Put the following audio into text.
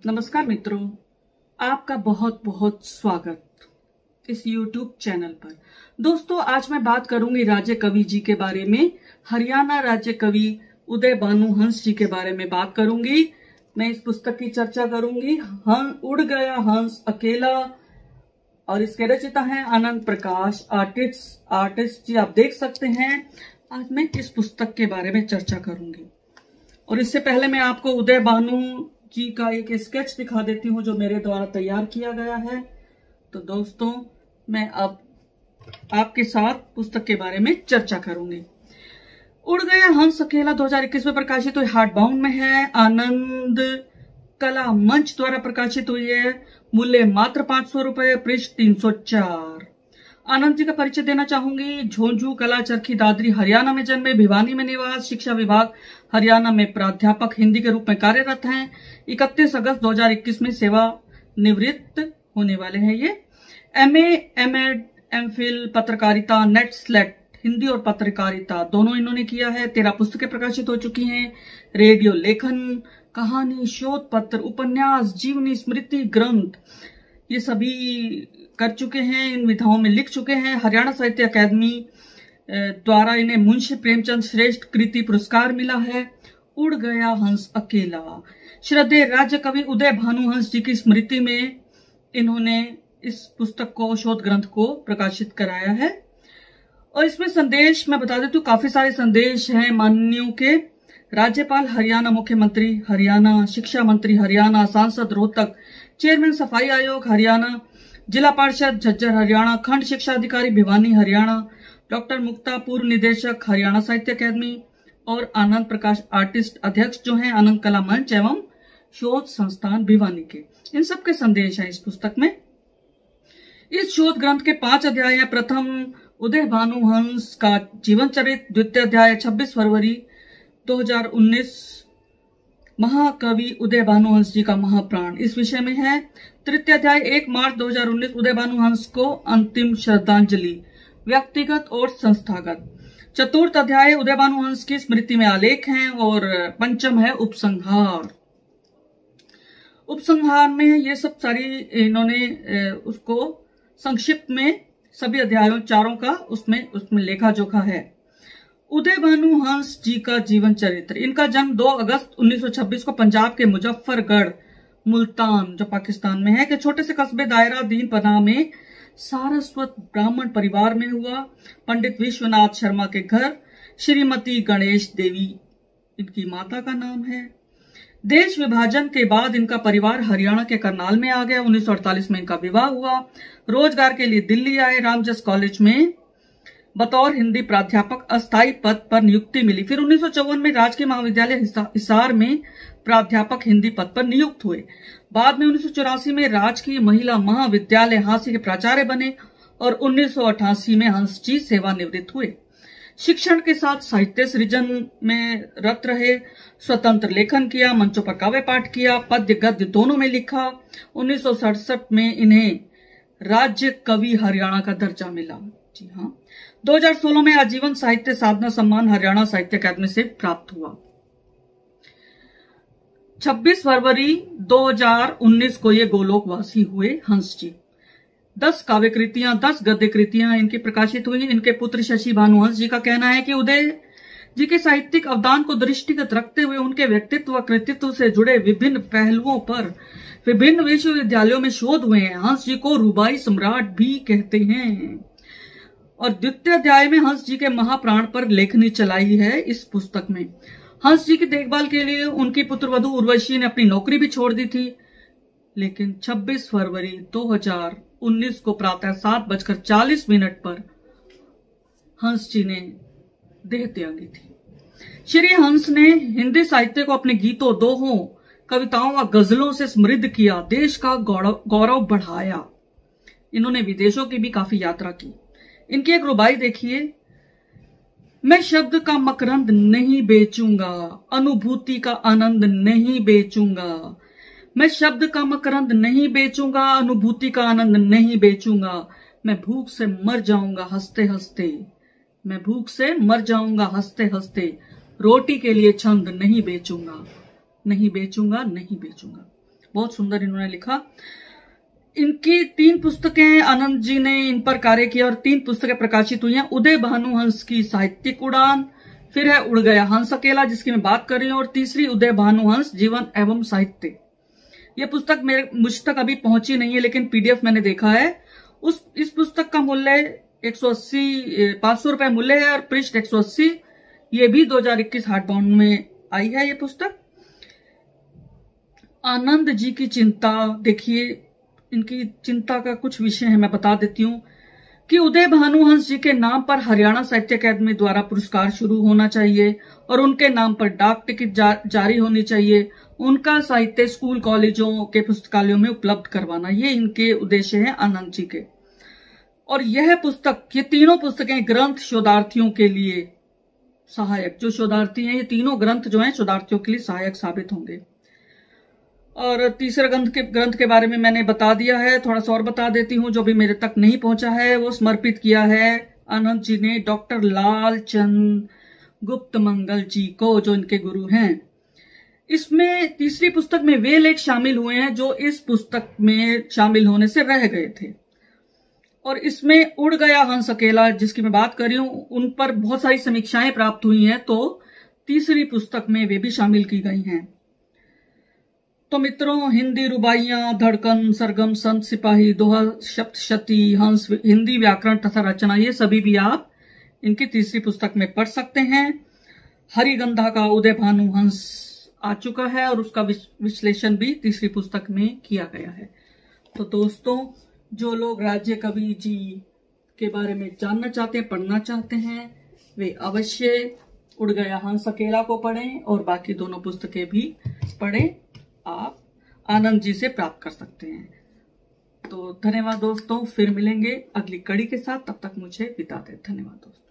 नमस्कार मित्रों, आपका बहुत बहुत स्वागत इस YouTube चैनल पर। दोस्तों, आज मैं बात करूंगी राज्य कवि जी के बारे में। हरियाणा राज्य कवि उदय भानु हंस जी के बारे में बात करूंगी। मैं इस पुस्तक की चर्चा करूंगी। उड़ गया हंस अकेला, और इसके रचयिता हैं आनंद प्रकाश। आर्टिस्ट जी आप देख सकते हैं। आज मैं इस पुस्तक के बारे में चर्चा करूंगी, और इससे पहले मैं आपको उदय भानु जी का एक स्केच दिखा देती हूँ जो मेरे द्वारा तैयार किया गया है। तो दोस्तों, मैं अब आपके साथ पुस्तक के बारे में चर्चा करूंगी। उड़ गया हंस अकेला 2021 में प्रकाशित हुई, हार्ड बाउंड में है। आनंद कला मंच द्वारा प्रकाशित हुई है। मूल्य मात्र 500 रुपए, पृष्ठ 304। आनंद जी का परिचय देना चाहूंगी। झोंझू कला चरखी दादरी हरियाणा में जन्मे, भिवानी में निवास, शिक्षा विभाग हरियाणा में प्राध्यापक हिंदी के रूप में कार्यरत हैं। 31 अगस्त 2021 में सेवा निवृत्त होने वाले हैं ये। MA, MEd, MPhil पत्रकारिता, नेट स्लेट हिंदी और पत्रकारिता दोनों इन्होंने किया है। 13 पुस्तकें प्रकाशित हो चुकी हैं। रेडियो लेखन, कहानी, शोध पत्र, उपन्यास, जीवनी, स्मृति ग्रंथ ये सभी कर चुके हैं। इन विधाओं में लिख चुके हैं। हरियाणा साहित्य अकादमी द्वारा इन्हें मुंशी प्रेमचंद श्रेष्ठ कृति पुरस्कार मिला है। उड़ गया हंस अकेला श्रद्धेय राज्य कवि उदय भानु हंस जी की स्मृति में इन्होंने इस पुस्तक को, शोध ग्रंथ को प्रकाशित कराया है। और इसमें संदेश मैं बता देती हूँ, काफी सारे संदेश हैं माननीयों के। राज्यपाल हरियाणा, मुख्यमंत्री हरियाणा, शिक्षा मंत्री हरियाणा, सांसद रोहतक, चेयरमैन सफाई आयोग हरियाणा, जिला पार्षद झज्जर हरियाणा, खंड शिक्षा अधिकारी भिवानी हरियाणा, डॉक्टर मुक्ता पूर्व निदेशक हरियाणा साहित्य अकादमी, और आनंद प्रकाश आर्टिस्ट अध्यक्ष जो हैं आनंद कला मंच एवं शोध संस्थान भिवानी के। इन सब के संदेश हैं इस पुस्तक में। इस शोध ग्रंथ के 5 अध्याय हैं। प्रथम उदय भानु हंस का जीवन चरित्र। द्वितीय अध्याय 26 फरवरी 2019 महाकवि उदय भानु हंस जी का महाप्राण इस विषय में है। तृतीय अध्याय 1 मार्च 2019 उदय भानु हंस को अंतिम श्रद्धांजलि, व्यक्तिगत और संस्थागत। चतुर्थ अध्याय उदय भानु हंस की स्मृति में आलेख हैं। और पंचम है उपसंहार। उपसंहार में ये सब सारी इन्होंने उसको संक्षिप्त में सभी अध्यायों चारों का उसमें लेखा जोखा है। उदय भानु हंस जी का जीवन चरित्र। इनका जन्म 2 अगस्त 1926 को पंजाब के मुजफ्फरगढ़, मुल्तान जो पाकिस्तान में है, के छोटे से कस्बे दायरा दीन पनाह में सारस्वत ब्राह्मण परिवार में हुआ। पंडित विश्वनाथ शर्मा के घर श्रीमती गणेश देवी इनकी माता का नाम है। देश विभाजन के बाद इनका परिवार हरियाणा के करनाल में आ गया। 1948 में इनका विवाह हुआ। रोजगार के लिए दिल्ली आए। रामजस कॉलेज में बतौर हिंदी प्राध्यापक अस्थायी पद पर नियुक्ति मिली। फिर 1954 में राजकीय महाविद्यालय हिसार में प्राध्यापक हिंदी पद पर नियुक्त हुए। बाद में 1984 में राजकीय महिला महाविद्यालय हांसी के प्राचार्य बने, और 1988 में हंस जी सेवानिवृत्त हुए। शिक्षण के साथ साहित्य सृजन में रत रहे। स्वतंत्र लेखन किया, मंचों पर काव्य पाठ किया, पद्य गद्य दोनों में लिखा। 1967 में इन्हें राज्य कवि हरियाणा का दर्जा मिला। जी हाँ। 2016 में आजीवन साहित्य साधना सम्मान हरियाणा साहित्य अकादमी से प्राप्त हुआ। 26 फरवरी 2019 को ये गोलोकवासी हुए हंस जी। 10 काव्य कृतियां, 10 गद्य कृतियां इनकी प्रकाशित हुई। इनके पुत्र शशि भानु हंस जी का कहना है कि उदय जी के साहित्यिक अवदान को दृष्टिगत रखते हुए उनके व्यक्तित्व व कृतित्व से जुड़े विभिन्न पहलुओं पर विभिन्न विश्वविद्यालयों में शोध हुए हैं। हंस जी को रुबाई सम्राट भी कहते हैं। और द्वितीय अध्याय में हंस जी के महाप्राण पर लेखनी चलाई है इस पुस्तक में। हंस जी की देखभाल के लिए उनकी पुत्रवधू उर्वशी ने अपनी नौकरी भी छोड़ दी थी, लेकिन 26 फरवरी 2019 को प्रातः 7:40 पर हंस जी ने देह त्यागी थी। श्री हंस ने हिंदी साहित्य को अपने गीतों, दोहों, कविताओं व गजलों से समृद्ध किया, देश का गौरव बढ़ाया। इन्होंने विदेशों की भी काफी यात्रा की। इनकी एक रुबाई देखिए। मैं शब्द का मकरंद नहीं बेचूंगा, अनुभूति का आनंद नहीं बेचूंगा। मैं शब्द का मकरंद नहीं बेचूंगा, अनुभूति का आनंद नहीं बेचूंगा। मैं भूख से मर जाऊंगा हंसते हंसते। मैं भूख से मर जाऊंगा हंसते हंसते। रोटी के लिए छंद नहीं बेचूंगा, नहीं बेचूंगा, नहीं बेचूंगा। बहुत सुंदर इन्होंने लिखा। इनकी 3 पुस्तकें आनंद जी ने इन पर कार्य किया और 3 पुस्तकें प्रकाशित हुई हैं। उदय भानुहंस की साहित्यिक उड़ान, फिर है उड़ गया हंस अकेला जिसकी मैं बात कर रही हूँ, और तीसरी उदय भानुहंस जीवन एवं साहित्य। यह पुस्तक मुझ तक अभी पहुंची नहीं है, लेकिन पीडीएफ मैंने देखा है। इस पुस्तक का मूल्य 500 रुपए मूल्य है और पृष्ठ 180। ये भी 2021 हार्ड बाउंड में आई है ये पुस्तक। आनंद जी की चिंता देखिए, इनकी चिंता का कुछ विषय है, मैं बता देती हूँ कि उदय भानुहंस जी के नाम पर हरियाणा साहित्य अकादमी द्वारा पुरस्कार शुरू होना चाहिए और उनके नाम पर डाक टिकट जारी होनी चाहिए। उनका साहित्य स्कूल कॉलेजों के पुस्तकालयों में उपलब्ध करवाना, ये इनके उद्देश्य है आनंद जी के। और यह पुस्तक, ये तीनों पुस्तकें ग्रंथ शोधार्थियों के लिए सहायक, जो शोधार्थी हैं, ये तीनों ग्रंथ जो हैं शोधार्थियों के लिए सहायक साबित होंगे। और तीसरे ग्रंथ के बारे में मैंने बता दिया है, थोड़ा सा और बता देती हूँ जो भी मेरे तक नहीं पहुंचा है। वो समर्पित किया है आनंद जी ने डॉक्टर लाल चंद गुप्त मंगल जी को, जो इनके गुरु हैं। इसमें तीसरी पुस्तक में वे लेख शामिल हुए हैं जो इस पुस्तक में शामिल होने से रह गए थे। और इसमें उड़ गया हंस अकेला जिसकी मैं बात कर रही हूं, उन पर बहुत सारी समीक्षाएं प्राप्त हुई हैं, तो तीसरी पुस्तक में वे भी शामिल की गई हैं। तो मित्रों, हिंदी रुबाइयां, धड़कन, सरगम, संत सिपाही, दोहा, सप्तशती, हंस, हिंदी व्याकरण तथा रचना, ये सभी भी आप इनकी तीसरी पुस्तक में पढ़ सकते हैं। हरिगंधा का उदय भानुहंस आ चुका है और उसका विश्लेषण भी तीसरी पुस्तक में किया गया है। तो दोस्तों, जो लोग राज्य कवि जी के बारे में जानना चाहते हैं, पढ़ना चाहते हैं, वे अवश्य उड़ गया हंस अकेला को पढ़ें और बाकी दोनों पुस्तकें भी पढ़ें। आप आनंद जी से प्राप्त कर सकते हैं। तो धन्यवाद दोस्तों, फिर मिलेंगे अगली कड़ी के साथ, तब तक मुझे विदा दें। धन्यवाद दोस्तों।